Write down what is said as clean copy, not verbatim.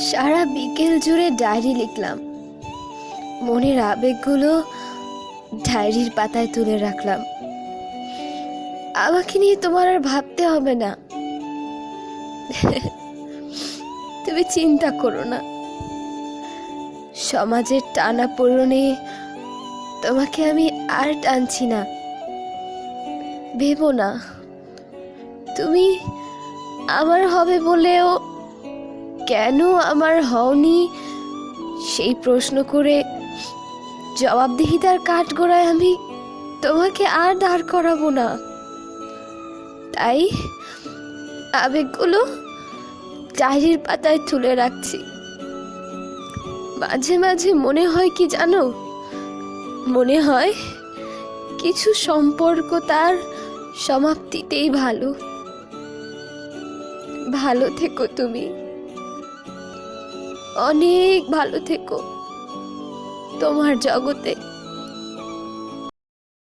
সারা বিকেল জুড়ে ডায়েরি লিখলাম, মনের আবেগগুলো ডায়েরির পাতায় তুলে রাখলাম। আমাকে নিয়ে তোমার আর ভাবতে হবে না, তুমি চিন্তা করো না। সমাজের টানাপোড়েনে তোমাকে আমি আর টানছি না। ভেবো না, তুমি আমার হবে বলেও কেন আমার হওনি সেই প্রশ্ন করে জবাবদিহিতার কাঠগড়ায় আমি তোমাকে আর দাঁড় করাবো না। তাই আবেগগুলো ডায়েরির পাতায় তুলে রাখছি। মাঝে মাঝে মনে হয় কি জানো, মনে হয় কিছু সম্পর্ক তার সমাপ্তিতেই ভালো। ভালো থেকো তুমি, অনেক ভালো থেকো তোমার জগতে।